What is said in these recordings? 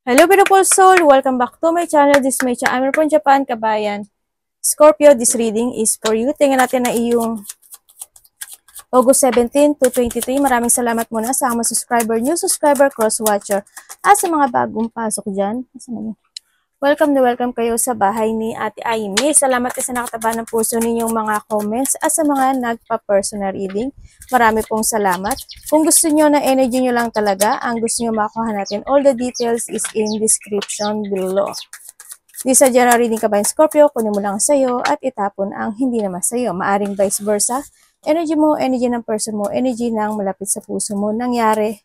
Hello beautiful soul! Welcome back to my channel. This is Mecha. I'm from Japan, kabayan. Scorpio, this reading is for you. Tingnan natin na iyong August 17 to 23. Maraming salamat muna sa mga subscriber, new subscriber, cross-watcher. At sa mga bagong pasok dyan. Welcome na welcome kayo sa bahay ni Ate Aimee. Salamat sa nakataba ng puso ninyong mga comments at sa mga nagpa-personal reading. Marami pong salamat. Kung gusto nyo na energy nyo lang talaga, ang gusto nyo makuha natin, all the details is in description below. Di sa general reading ka ba yung Scorpio, kunin mo lang sa'yo at itapon ang hindi naman sa'yo. Maaring vice versa. Energy mo, energy ng person mo, energy ng malapit sa puso mo, nangyayari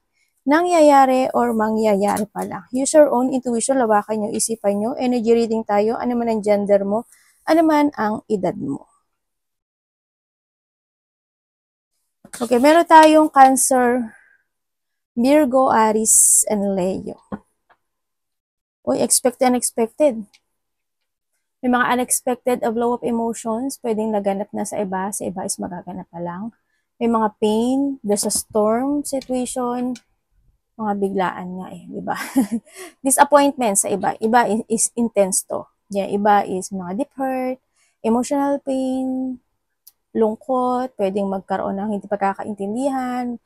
or mangyayari pa lang. Use your own intuition, lawakan nyo, isipan nyo, energy reading tayo, ano man ang gender mo, ano man ang edad mo. Okay, meron tayong Cancer, Virgo, Aries, and Leo. Uy, expected, unexpected. May mga unexpected flow of emotions, pwedeng naganap na sa iba is magaganap pa lang. May mga pain, there's a storm situation, mga biglaan nga di ba? Disappointment sa iba is intense to. Yeah, iba is mga deep hurt, emotional pain, lungkot, pwedeng magkaroon ng hindi pagkakaintindihan,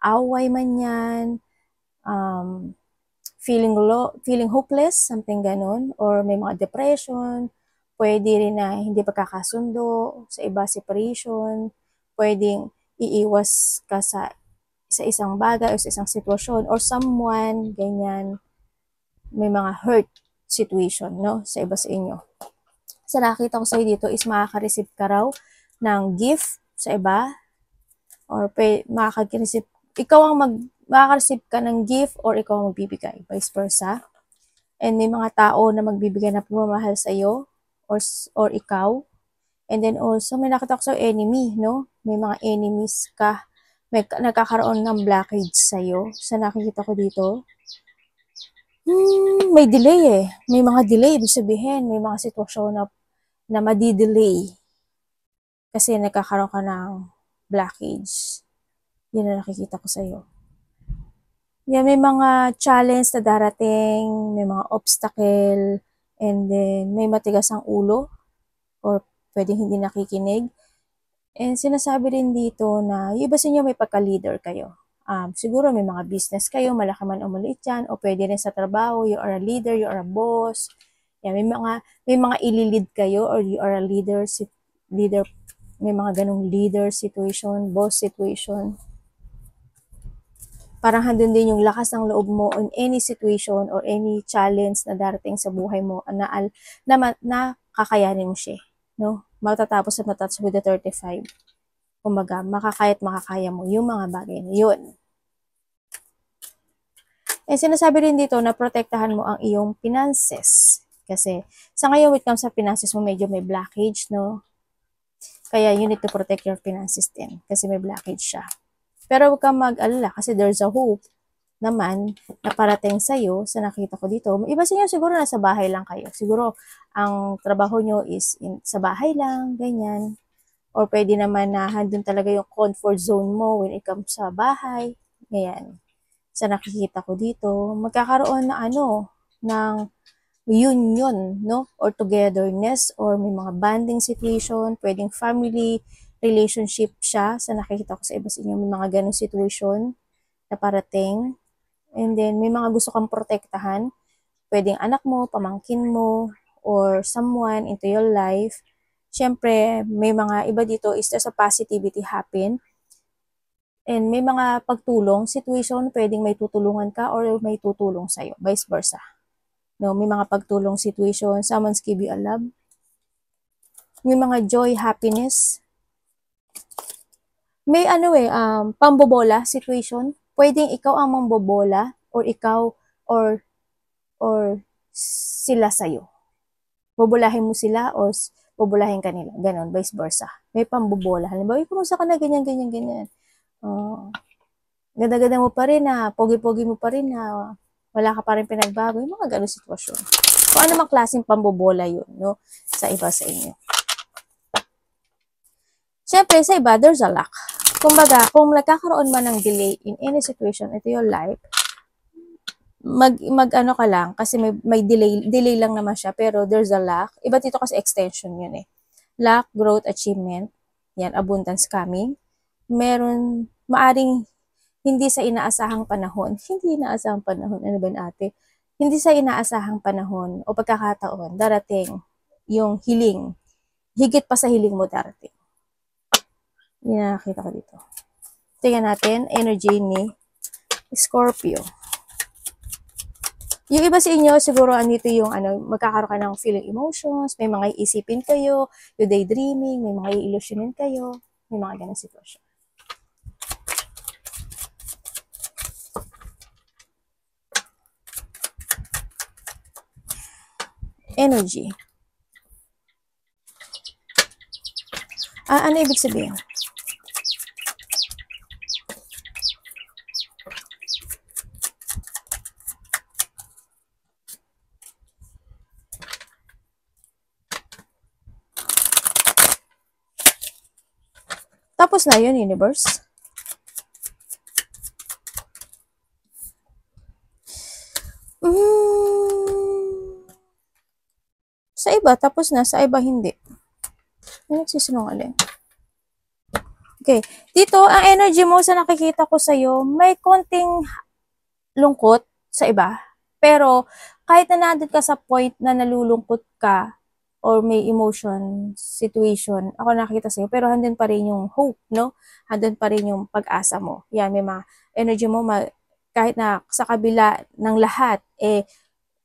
away man yan, feeling hopeless, something ganun, or may mga depression, pwede rin na hindi pagkakasundo, sa iba separation, pwedeng iiwas ka sa isang bagay o sa isang sitwasyon or someone, ganyan, may mga hurt situation, no, sa iba sa inyo. Sa nakita ko sa'yo dito is makaka-receive ka raw ng gift sa iba or makaka-receive, makaka-receive ka ng gift or ikaw ang magbibigay, vice versa. And may mga tao na magbibigay na pagmamahal sa iyo or ikaw. And then also, may nakita ko sa enemy, no? May mga enemies ka. May nagkakaroon ng blockage sa'yo. Sa nakikita ko dito, may delay May mga delay, ibig sabihin, may mga sitwasyon na madi-delay. Kasi nagkakaroon ka ng blockage. Yan na nakikita ko sa'yo. Yan, may mga challenge na darating, may mga obstacle, and then may matigas ang ulo, or pwedeng hindi nakikinig. And sinasabi rin dito na yung iba sa inyo may pagka-leader kayo. Siguro may mga business kayo, malaki man o maliit yan, o pwede rin sa trabaho, you are a leader, you are a boss. Yan, may mga ililid kayo or you are a leader, may mga ganong leader situation, boss situation. Parang handun din yung lakas ng loob mo on any situation or any challenge na darating sa buhay mo na kakayanin mo siya, no? Matatapos at matatapos with the 35. Kumbaga, makakaya mo yung mga bagay na yun. And sinasabi rin dito na protektahan mo ang iyong finances. Kasi sa ngayon, when it comes sa finances mo, medyo may blockage, no? Kaya you need to protect your finances din. Kasi may blockage siya. Pero huwag kang mag-alala kasi there's a hope naman na parating sa'yo sa nakita ko dito. Iba sa inyo siguro nasa bahay lang kayo. Siguro ang trabaho nyo is sa bahay lang, ganyan. Or pwede naman na handun talaga yung comfort zone mo when it comes sa bahay. Ganyan. Sa nakikita ko dito, magkakaroon na ng union, no? Or togetherness, or may mga bonding situation, pwedeng family relationship siya. Sa nakikita ko sa iba sa inyo, may mga ganong situation na parating. And then, may mga gusto kang protektahan. Pwedeng anak mo, pamangkin mo, or someone into your life. Siyempre, may mga iba dito is there's a positivity happen. And may mga pagtulong situation, pwedeng may tutulungan ka or may tutulong sa'yo, vice versa. No, may mga pagtulong situation, someone's give you a love. May mga joy, happiness. May pambobola situation. Pwedeng ikaw ang mambobola or ikaw or sila sa'yo. Bobolahin mo sila or bobolahin ka nila. Ganon, vice versa. May pambobola. Halimbawa, kumusta ka na, ganyan. Ganda-ganda mo pa rin na, pogi-pogi mo pa rin na, wala ka pa rin pinagbago. Yung mga ganong sitwasyon. Kung ano mang klaseng pambobola yun, no? Sa iba sa inyo. Siyempre, sa iba, there's a luck. Kumbaga, kung nagkakaroon man ng delay in any situation into your life, mag ano ka lang, kasi may delay lang naman siya, pero there's a lack. Iba dito kasi extension yun eh. Lack, growth, achievement. Yan, abundance coming. Meron, maaring hindi sa inaasahang panahon. Hindi inaasahang panahon. Ano ba ate? Hindi sa inaasahang panahon o pagkakataon, darating yung hiling. Higit pa sa hiling mo darating. Yan nakita ko dito. Tingnan natin, energy ni Scorpio. Yung iba sa inyo, siguro andito yung magkakaroon ka ng feeling emotions, may mga iisipin kayo, yung daydreaming, may mga iilusyonin kayo, may mga ganang sitwasyon. Energy. Ano ibig sabihin? Tapos na yun, universe. Sa iba, tapos na. Sa iba, hindi. May nagsisinungaling. Okay. Dito, ang energy mo sa nakikita ko sa'yo, may konting lungkot sa iba. Pero, kahit na nandun ka sa point na nalulungkot ka, or may emotion, situation, ako nakikita sa'yo, pero handun pa rin yung hope, no? Handun pa rin yung pag-asa mo. Yan, may mga energy mo, kahit na sa kabila ng lahat,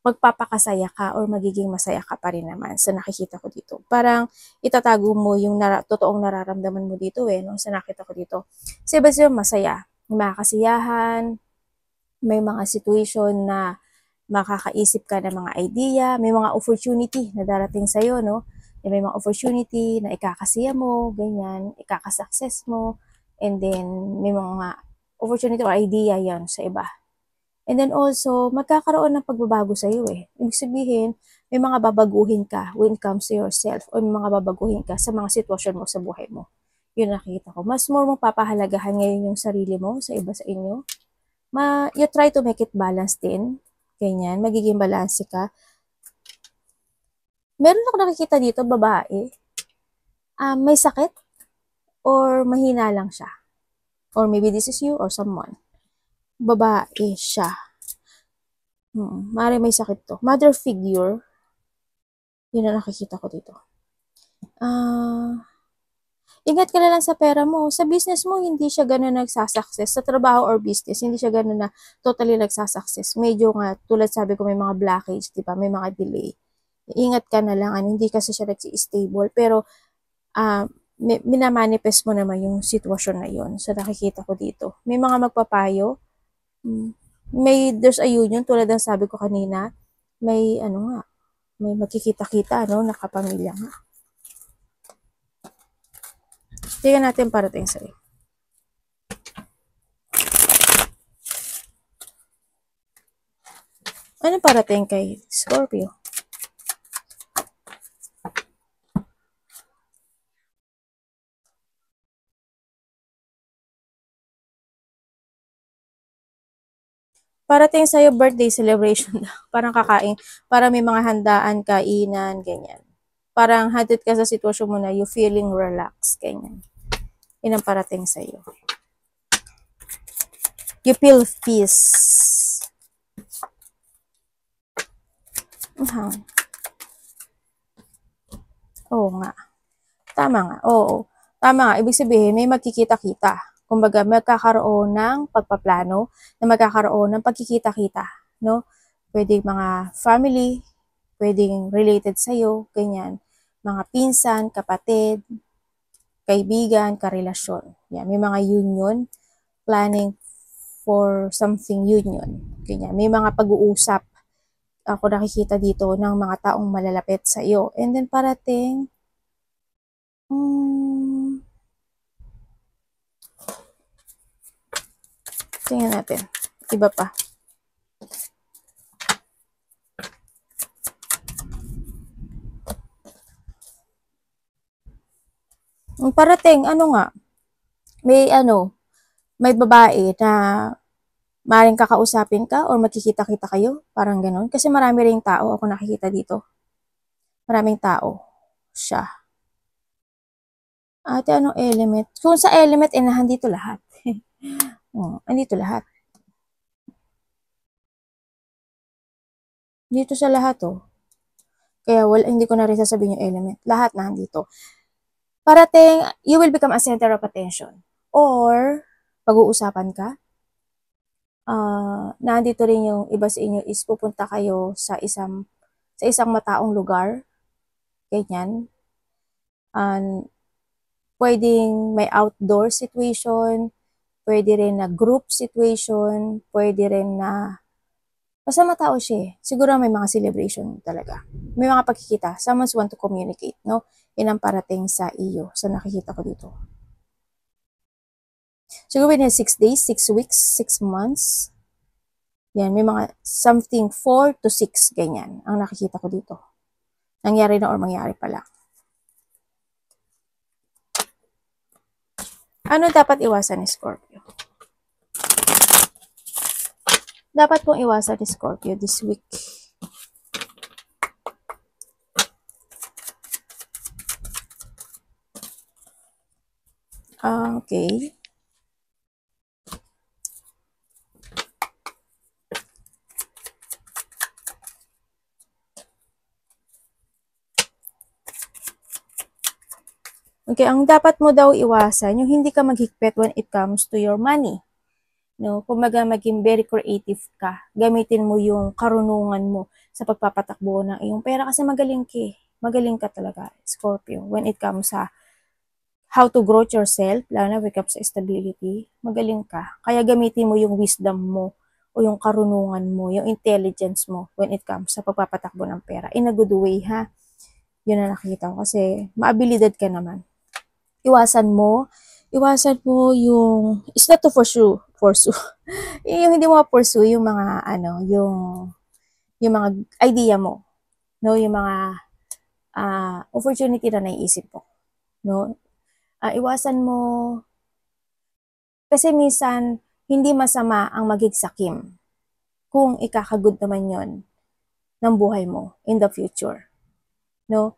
magpapakasaya ka or magiging masaya ka pa rin naman sa nakikita ko dito. Parang itatago mo yung totoong nararamdaman mo dito no? Sa nakita ko dito. Sa iba siya masaya. May mga kasiyahan, may mga situation na makakaisip ka ng mga idea, may mga opportunity na darating sa'yo, no? May mga opportunity na ikakasiya mo, ganyan, ikakasuccess mo, and then may mga opportunity or idea yan sa iba. And then also, magkakaroon ng pagbabago sa iyo Ibig sabihin, may mga babaguhin ka when it comes to yourself o may mga babaguhin ka sa mga sitwasyon mo sa buhay mo. Yun nakikita ko. Mas more mong papahalagahan ngayon yung sarili mo sa iba sa inyo. You try to make it balance din. Ganyan, magiging balance ka. Meron ako nakikita dito, babae. May sakit or mahina lang siya. Or maybe this is you or someone. Babae siya. Mari may sakit to. Mother figure. Yun na nakikita ko dito. Ingat ka na lang sa pera mo. Sa business mo, hindi siya ganun nagsasucess. Sa trabaho or business, hindi siya ganun na totally nagsasucess. Medyo nga, tulad sabi ko, may mga blockage, di ba? May mga delay. Ingat ka na lang. Hindi kasi siya nagsi-stable. Pero, minamanifest mo naman yung sitwasyon na yun. So, nakikita ko dito. May mga magpapayo. There's a union, tulad ng sabi ko kanina. May, may magkikita-kita, nakapamilya nga. Tingnan natin parating sa'yo. Ano parating kay Scorpio? Parating sa'yo birthday celebration na. Parang kakain. Parang may mga handaan, kainan, ganyan. Parang hatid ka sa sitwasyon mo na you feeling relaxed, ganyan. Yun ang parating sa'yo. You feel peace. Oo nga. Tama nga. Oo. Tama nga. Ibig sabihin, may magkikita-kita. Kumbaga, magkakaroon ng pagpaplano, na magkakaroon ng pagkikita-kita. No? Pwedeng mga family, pwedeng related sa'yo, ganyan. Mga pinsan, kapatid, kaibigan, karelasyon. Yan. May mga union, planning for something union. Ganyan. May mga pag-uusap ako nakikita dito ng mga taong malalapit sa iyo. And then parating tingnan natin. Iba pa. Parating, may babae na Maaaring kakausapin ka or magkikita-kita kayo, parang gano'n. Kasi marami ring tao ako nakikita dito. Maraming tao siya. Ate, anong element? Kung sa element, nandito lahat. Andito lahat. Dito sa lahat, Kaya hindi ko na rin sasabihin yung element. Lahat na andito. Parating, you will become a center of attention. Or, pag-uusapan ka, nandito rin yung iba sa inyo is pupunta kayo sa isang mataong lugar, ganyan. Pwedeng may outdoor situation, pwede rin na group situation, pwede rin na basta matao siya eh. Siguro may mga celebration talaga. May mga pagkikita. Someone's want to communicate, no? Yan ang parating sa iyo. Sa nakikita ko dito. Siguro within 6 days, 6 weeks, 6 months. Yan, may mga something 4 to 6, ganyan. Ang nakikita ko dito. Nangyari na or mangyari pa lang. Ano dapat iwasan ni Scorpio? Dapat pong iwasan ni Scorpio this week. Okay. Okay, ang dapat mo daw iwasan, yung hindi ka maghigpit when it comes to your money. No, kumbaga maging very creative ka. Gamitin mo yung karunungan mo sa pagpapatakbo ng iyong pera kasi magaling ka. Magaling ka talaga, Scorpio, when it comes sa how to grow yourself, lalo na when it comes sa stability, magaling ka. Kaya gamitin mo yung wisdom mo o yung karunungan mo, yung intelligence mo when it comes sa pagpapatakbo ng pera. In a good way, ha? Yun na nakita ko kasi maabilidad ka naman. Iwasan mo yung, it's not to pursue, yung hindi mo pursue yung mga, yung mga idea mo, no, yung mga, opportunity na naiisip mo, no, iwasan mo, kasi minsan, hindi masama ang magigsakim, kung ikakagod naman yon ng buhay mo, in the future, no,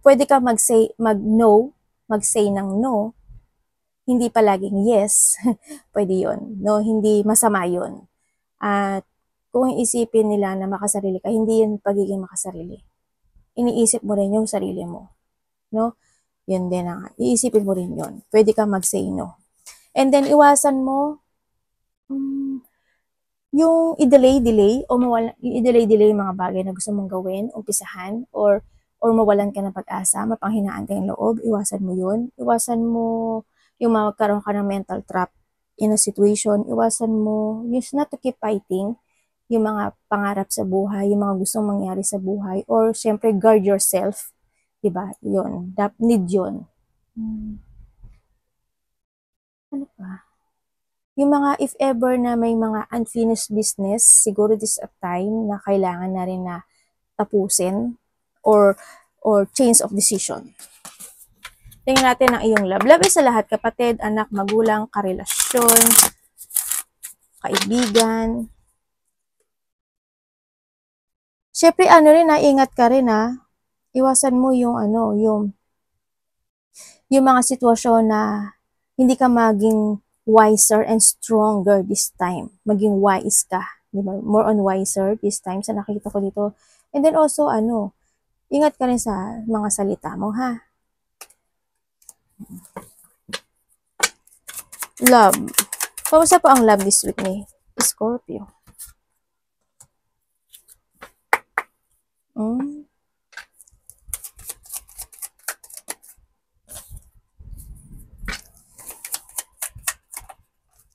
pwede ka mag-say ng no, hindi palaging yes, pwede yon, no? Hindi masama yon. At kung isipin nila na makasarili ka, hindi yun pagiging makasarili. Iniisip mo rin yung sarili mo, no? Yun din ang, iisipin mo rin yun. Pwede ka mag-say no. And then, iwasan mo, yung i-delay yung mga bagay na gusto mong gawin, umpisahan, or mawalan ka ng pag-asa, mapanghinaan ka ng loob, iwasan mo yun. Iwasan mo yung magkaroon ka ng mental trap in a situation, iwasan mo, not to keep fighting yung mga pangarap sa buhay, yung mga gustong mangyari sa buhay, or syempre guard yourself, diba? Yun, need yun. Ano pa? Yung mga, if ever na may mga unfinished business, siguro this a time na kailangan na rin na tapusin, or change of decision. Tingnan natin ang iyong love. Love is sa lahat, kapatid, anak, magulang, karelasyon, kaibigan. Syempre, ingat ka rin, iwasan mo yung yung mga sitwasyon na hindi ka maging wiser and stronger this time. Maging wise ka. Diba? More on wiser this time sa nakikita ko dito. And then also, ingat ka rin sa mga salita mo, ha? Love. Kamusta po ang love this week ni Scorpio?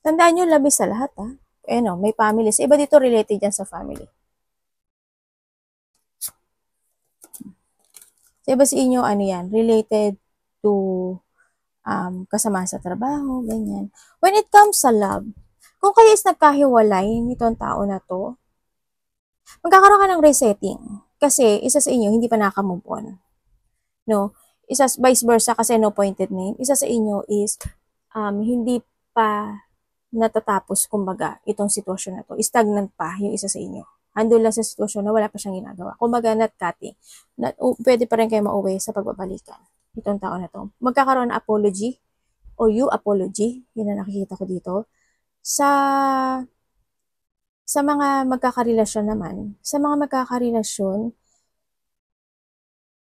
Tandaan nyo, love is sa lahat, ha? May family. Sa iba dito, related yan sa family. Sa iba sa inyo, yan? Related to kasama sa trabaho, ganyan. When it comes sa love, kung kayo is nagkahiwalay nitong tao na to, magkakaroon ka ng resetting. Kasi isa sa inyo, hindi pa naka-move on. No? Isa, vice versa, kasi no pointed name. Isa sa inyo is, hindi pa natatapos, kumbaga, itong sitwasyon na to. Stagnant pa yung isa sa inyo. Andun lang sa sitwasyon na wala pa siyang ginagawa. Kumbaga, not cutting. Pwede pa rin kayo mauwi sa pagbabalikan. Itong tao na to. Magkakaroon ng apology or you apology. Yun na nakikita ko dito. Sa mga magkakarelasyon naman,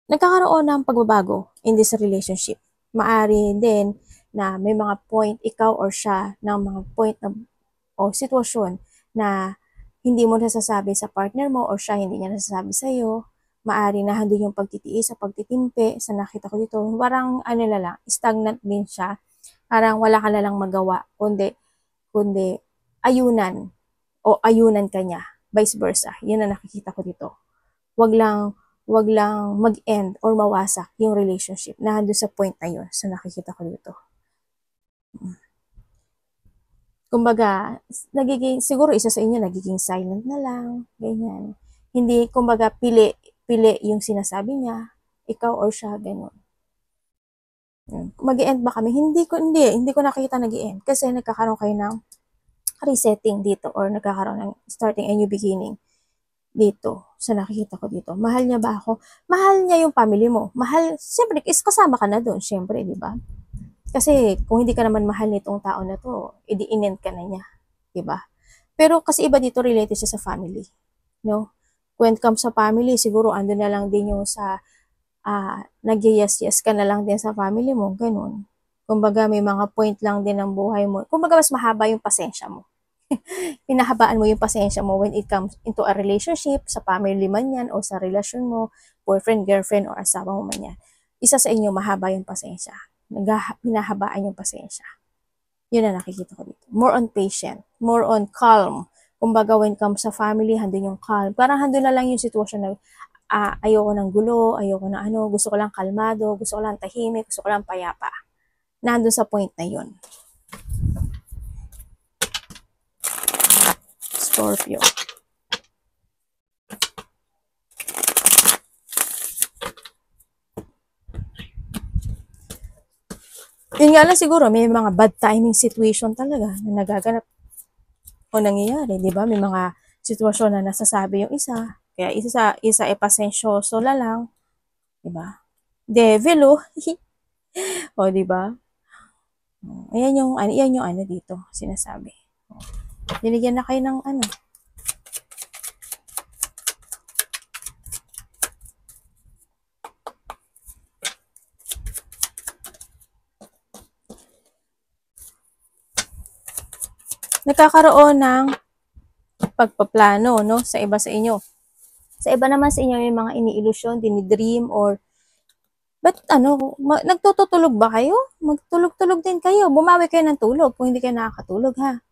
nagkakaroon ng pagbabago in this relationship. Maari din na may mga point, ikaw or siya, ng mga point na, o sitwasyon na hindi mo nasasabi sa partner mo or siya hindi niya nasasabi sa'yo. Maari na handun yung pagtitiis sa pagtitimpi, sa nakita ko dito. Parang ano na lang, stagnant din siya. Parang wala ka na lang magawa, kundi ayunan o ayunan ka niya. Vice versa. Yun na nakikita ko dito. Wag lang mag-end or mawasak yung relationship na doon sa point na yun. So, nakikita ko dito. Kumbaga, siguro isa sa inyo nagiging silent na lang, ganyan. Hindi, kumbaga, pili yung sinasabi niya, ikaw or siya, ganun. Mag-end ba kami? Hindi ko nakita nag-end kasi nagkakaroon kayo ng resetting dito or nagkakaroon ng starting a new beginning dito, sa nakikita ko dito. Mahal niya ba ako? Mahal niya yung family mo. Siyempre, kasama ka na doon, siyempre, di ba? Kasi, kung hindi ka naman mahal nitong tao na to, edi inend ka na niya, di ba? Pero, kasi iba dito, related siya sa family, no? When it comes sa family, siguro, ando na lang din yung sa, nag-yes ka na lang din sa family mo, ganun. Kumbaga, may mga point lang din ng buhay mo. Kumbaga, mas mahaba yung pasensya mo. Pinahabaan mo yung pasensya mo when it comes into a relationship, sa family man yan, o sa relasyon mo, boyfriend, girlfriend, o asawa mo man yan. Isa sa inyo, mahaba yung pasensya. Pinahabaan yung pasensya. Yun na nakikita ko dito. More on patient, more on calm. Kumbaga, when it comes sa family, handun yung calm. Parang handun na lang yung sitwasyon na ayoko ng gulo, ayoko ng gusto ko lang kalmado, gusto ko lang tahimik, gusto ko lang payapa. Nandun sa point na yun. Scorpio. Yun nga lang siguro, may mga bad timing situation talaga na nagaganap o nangyayari, di ba? May mga sitwasyon na nasasabi yung isa, kaya isa ay pasensyoso na lang, di ba? Devil, oh. O, di ba? Ayan yung ano dito, sinasabi. Dinigyan na kayo ng ano. Nagkakaroon ng pagpaplano, no, sa iba sa inyo. Sa iba naman sa inyo, may mga ini-illusion, dinidream, or but nagtutulog ba kayo? Magtulog-tulog din kayo. Bumawi kayo ng tulog kung hindi kayo nakakatulog, ha?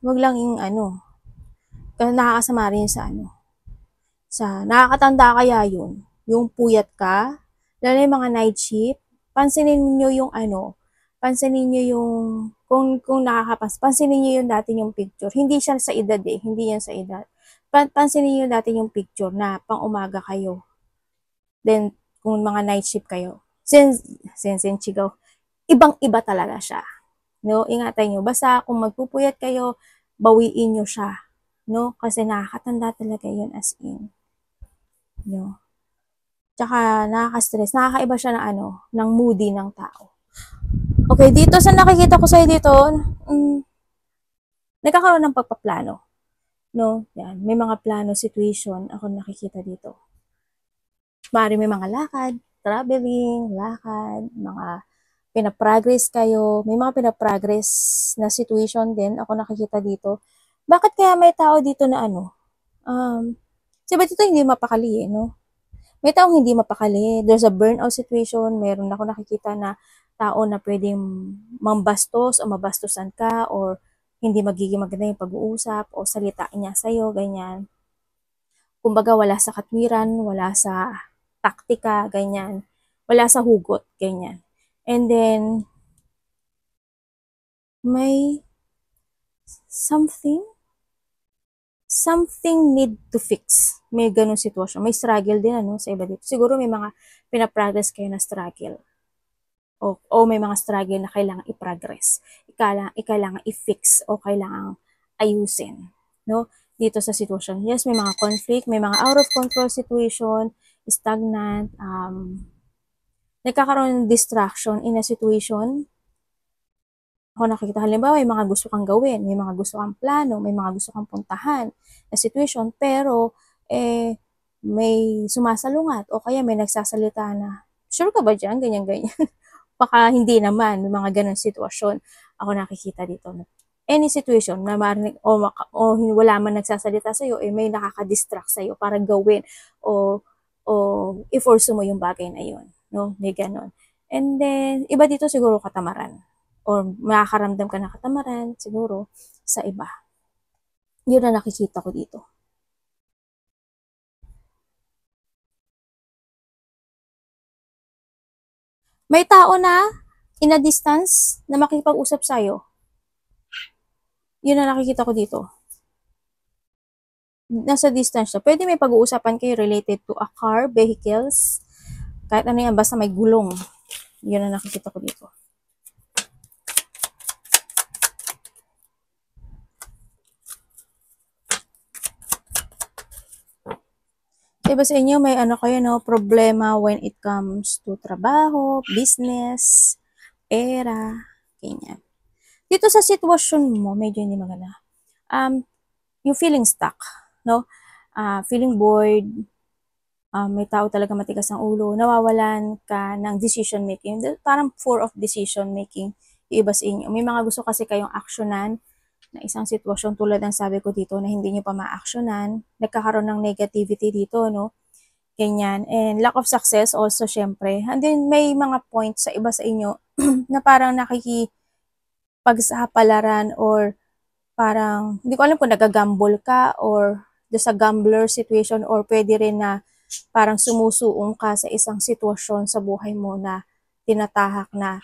Wag lang yung kasi nakakasama rin sa nakakatanda kaya yun. Yung puyat ka, lalo yung mga night shift, pansinin niyo yung pansinin niyo yung, kung pansinin niyo yung dati yung picture. Hindi siya sa edad hindi yan sa edad. Pansinin niyo yung dati yung picture na pang umaga kayo. Then, kung mga night shift kayo, sensigaw, ibang-iba talaga siya. No, ingatan niyo. Basta kung magpupuyat kayo, bawiin niyo siya. No, kasi nakakatanda talaga yun as in. No. Tsaka nakaka-stress, nakakaiba siya ng moody ng tao. Okay, dito sa nakikita ko sa'yo dito, nagkakaroon ng pagpaplano. No, yan, may mga plano, situation, ako nakikita dito. Mari may mga lakad, traveling, mga pinaprogress kayo, may mga pinaprogress na situation din, ako nakikita dito. Bakit kaya may tao dito na sabi dito hindi mapakali no? May taong hindi mapakali. There's a burnout situation. Meron ako nakikita na tao na pwedeng mambastos o mabastusan ka or hindi magiging maganda yung pag-uusap o salita niya sa'yo, ganyan. Kumbaga, wala sa katwiran, wala sa taktika, ganyan. Wala sa hugot, ganyan. And then, may something need to fix. May ganun sitwasyon. May struggle din sa iba dito. Siguro may mga pinaprogress kayo na struggle. o may mga struggle na kailangan i-progress, kailangan i-fix o kailangan ayusin, no? Dito sa sitwasyon. Yes, may mga conflict, may mga out of control situation, stagnant, nagkakaroon ng distraction in a situation. Ako nakikita, halimbawa, may mga gusto kang gawin, may mga gusto kang plano, may mga gusto kang puntahan na situation, pero may sumasalungat o kaya may nagsasalita na, sure ka ba dyan? Ganyan, ganyan. Baka hindi naman, may mga ganun sitwasyon ako nakikita dito. Any situation na marinig o wala man nagsasalita sa'yo, may nakaka-distract sa'yo para gawin o i-force mo yung bagay na yun. No? May ganun. And then, iba dito siguro katamaran. Or makakaramdam ka ng katamaran, siguro, sa iba. Yun na nakikita ko dito. May tao na in a distance na makipag-usap sa'yo. Yun na nakikita ko dito. Nasa distance siya. Pwede may pag-uusapan kayo related to a car, vehicles, kahit ano yan, basta may gulong. Yun na nakikita ko dito. Diba sa inyo, may ano kayo, no, problema when it comes to trabaho, business, pera, ganyan. Dito sa sitwasyon mo, medyo hindi maganda. Yung feeling stuck, no? Feeling bored, may tao talaga matigas ang ulo, nawawalan ka ng decision making. Parang poor of decision making yung iba sa inyo. May mga gusto kasi kayong actionan na isang sitwasyon tulad ng sabi ko dito na hindi nyo pa ma-actionan. Nagkakaroon ng negativity dito, no? Ganyan. And lack of success also, syempre. And then, may mga points sa iba sa inyo na parang pagsapalaran or parang, hindi ko alam kung nagagamble ka or sa gambler situation or pwede rin na parang sumusuong ka sa isang sitwasyon sa buhay mo na tinatahak na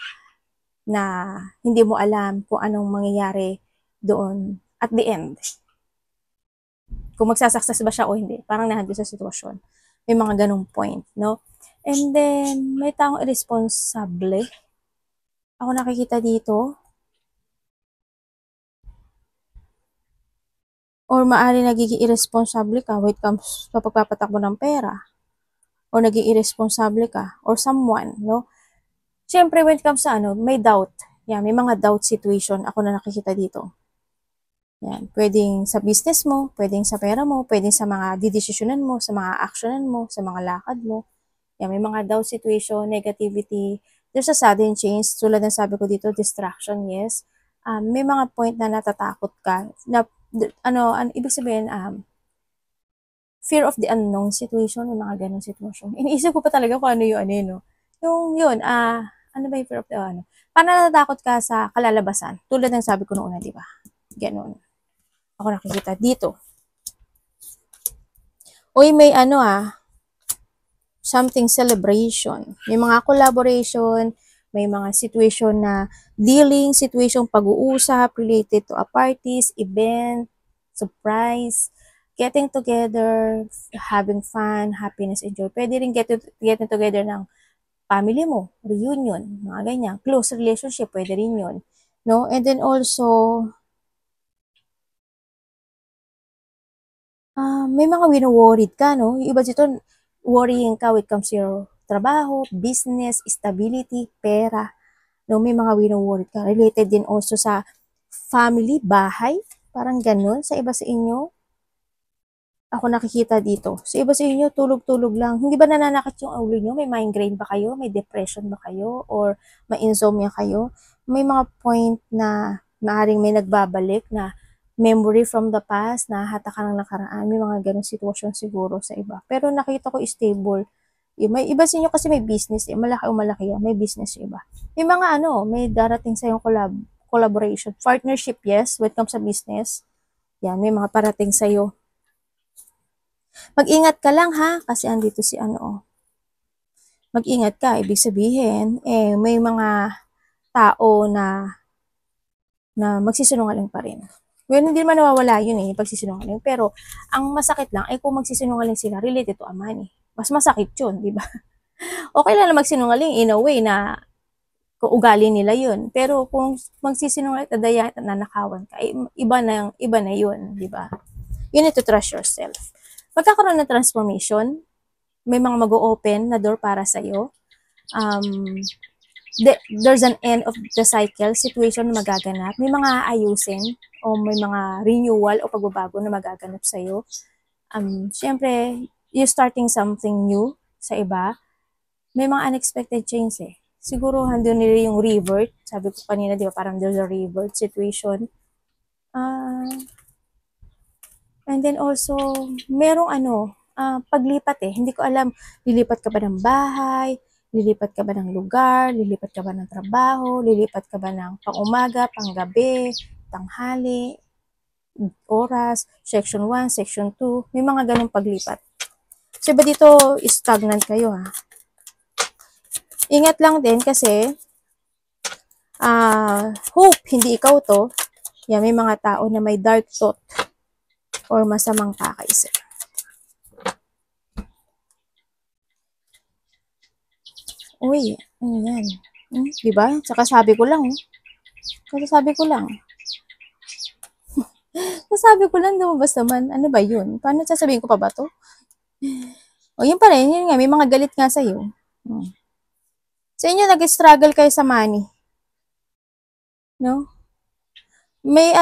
hindi mo alam kung anong mangyayari doon at the end. Kung magsasucess ba siya o hindi. Parang nandun sa sitwasyon. May mga ganong point, no? And then, may taong irresponsible. Ako nakikita dito. Or maaari nagiging irresponsible ka when it comes sa pagpapatakbo ng pera. Or naging irresponsible ka. Or someone, no? Siyempre, when it comes sa may doubt. Yan, may mga doubt situation ako na nakikita dito. Yan, pwedeng sa business mo, pwedeng sa pera mo, pwedeng sa mga didesisyonan mo, sa mga actionan mo, sa mga lakad mo. Yan, may mga doubt situation, negativity. There's a sudden change. Tulad ng sabi ko dito, distraction, yes. May mga point na natatakot ka. Na, ibig sabihin, fear of the unknown situation, may mga ganong situation. Iniisip ko pa talaga kung ano yung no? Yung yun, ano ba yung fear of the Paano natatakot ka sa kalalabasan? Tulad ng sabi ko noon una, di ba? Ganon. Ako nakikita dito. Uy, may something celebration. May mga collaboration, may mga situation na dealing, situation pag-uusap related to a parties, event, surprise, getting together, having fun, happiness, enjoy. Pwede rin getting together ng family mo, reunion, mga ganyan. Close relationship, pwede rin yun. No? And then also, may mga wino-worried ka, no? Yung iba dito, worrying ka when it comes to your trabaho, business, stability, pera. No, may mga wino-worried ka. Related din also sa family, bahay. Parang ganun sa iba sa inyo. Ako nakikita dito. Sa iba sa inyo, tulog-tulog lang. Hindi ba nananakit yung ulo nyo? May migraine ba kayo? May depression ba kayo? Or may insomnia kayo? May mga point na maaaring may nagbabalik na memory from the past, nahata ka ng nakaraan, may mga ganong sitwasyon siguro sa iba. Pero nakita ko stable. May iba sa inyo kasi may business, malaki o malaki yan, may business yung iba. May mga may darating sa yung collaboration, partnership, yes, when it comes sa business. Yan, may mga parating sa iyo. Mag-ingat ka lang ha, kasi andito si Mag-ingat ka, ibig sabihin, may mga tao na magsisinungaling pa rin. Well, hindi naman nawawala yun pagsisinungaling. Pero, ang masakit lang ay kung magsisinungaling sila related to a money. Mas masakit yun, di ba? Okay lang na magsinungaling in a way na kung ugali nila yun. Pero kung magsisinungaling at daya at nanakawan ka, iba na yun, di ba? You need to trust yourself. Magkakaroon ng transformation, may mga mag-open na door para sa'yo. There's an end of the cycle, situation na magaganap. May mga aayusin o may mga renewal o pagbabago na magaganap sa'yo. Siyempre, you're starting something new sa iba. May mga unexpected change eh. Siguro handun nila yung revert. Sabi ko kanina, di ba, parang there's a revert situation. And then also, merong paglipat eh. Hindi ko alam, lilipat ka ba ng bahay, lilipat ka ba ng lugar, lilipat ka ba ng trabaho, lilipat ka ba ng pang-umaga, pang-gabi, tanghali, oras, section 1, section 2, may mga ganong paglipat. So, ba dito, stagnant kayo ha. Ingat lang din kasi, hope, hindi ikaw to. Yan, may mga tao na may dark thought or masamang kakaisip. Uy, ano yan? Diba? Saka sabi ko lang. Sasabi ko lang, lumabas naman. Ano ba yun? Paano sasabihin ko pa ba to? O, yun pa rin. Yun nga, may mga galit nga sa'yo. Sa inyo, nag-struggle kayo sa money. No? May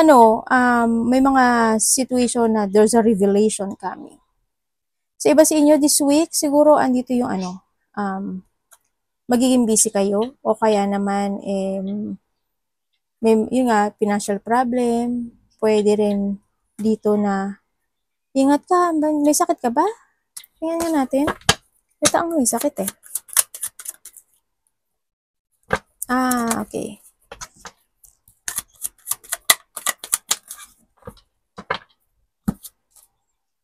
may mga situation na there's a revelation coming. Sa iba sa inyo, this week, siguro andito yung magiging busy kayo o kaya naman may yun nga, financial problem. Pwede rin dito na ingat ka, may sakit ka ba? Tingnan nga natin. Ito ang may sakit eh. Okay.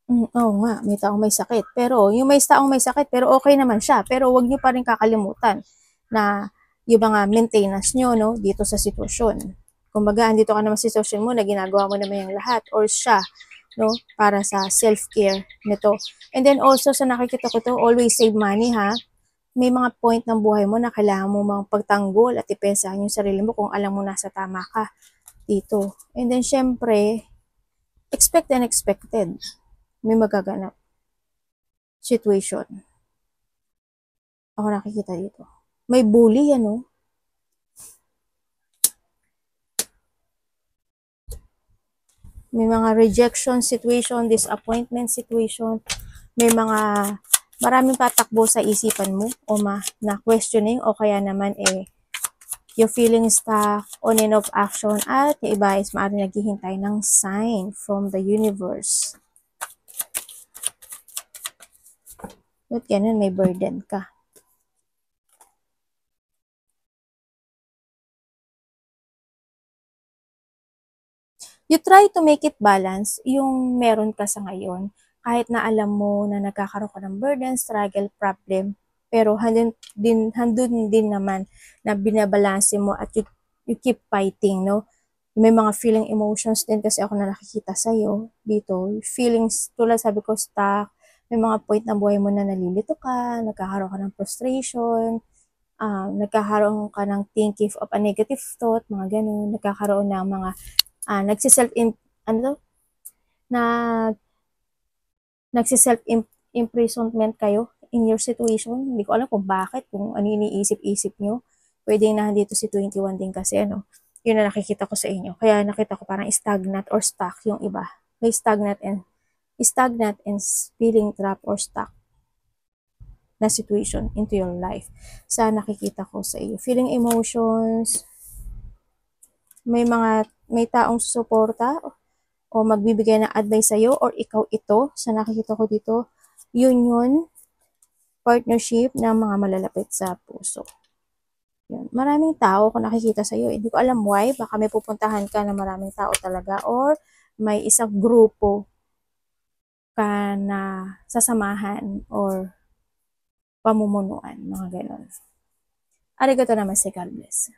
Oo nga, may taong may sakit. Pero, yung may taong may sakit, pero okay naman siya. Pero, wag niyo pa rin kakalimutan na yung mga maintenance nyo, no, dito sa sitwasyon. Kumbaga, andito ka naman sa sitwasyon mo na ginagawa mo naman yung lahat or siya, no, para sa self-care nito. And then also, sa nakikita ko to, always save money, ha. May mga point ng buhay mo na kailangan mo mga pagtanggol at ipensahan yung sarili mo kung alam mo nasa tama ka dito. And then, syempre, expect the unexpected. May magaganap situation. Ako nakikita dito. May bully, ano? May mga rejection situation, disappointment situation. May mga maraming patakbo sa isipan mo o na questioning o kaya naman you're feeling stuck on and off action at yung iba is maaaring naghihintay ng sign from the universe. Ba't ganun, may burden ka? You try to make it balance yung meron ka sa ngayon. Kahit na alam mo na nagkakaroon ka ng burden, struggle, problem, pero handun din naman na binabalanse mo at you keep fighting, no? May mga feeling emotions din kasi ako na nakikita sa'yo dito. Feelings, tulad sabi ko, stuck. May mga point na buhay mo na nalilito ka, nagkakaroon ka ng frustration, nagkakaroon ka ng thinking of a negative thought, mga ganun. Nagkakaroon ng mga, nagsiself-imprisonment kayo in your situation. Hindi ko alam kung bakit, kung ano iniisip-isip nyo. Pwede na dito si 21 din kasi, yun na nakikita ko sa inyo. Kaya nakita ko parang stagnant or stuck yung iba. May stagnant and feeling trapped or stuck na situation into your life. Sa nakikita ko sa iyo. Feeling emotions, may taong susuporta o magbibigay ng advice sa'yo or ikaw ito. Sa nakikita ko dito, union, partnership ng mga malalapit sa puso. Yan. Maraming tao kung nakikita sa'yo. Hindi ko alam why. Baka may pupuntahan ka na maraming tao talaga or may isang grupo ka na sasamahan or pamumunuan, mga ganon. Arigato naman si God bless.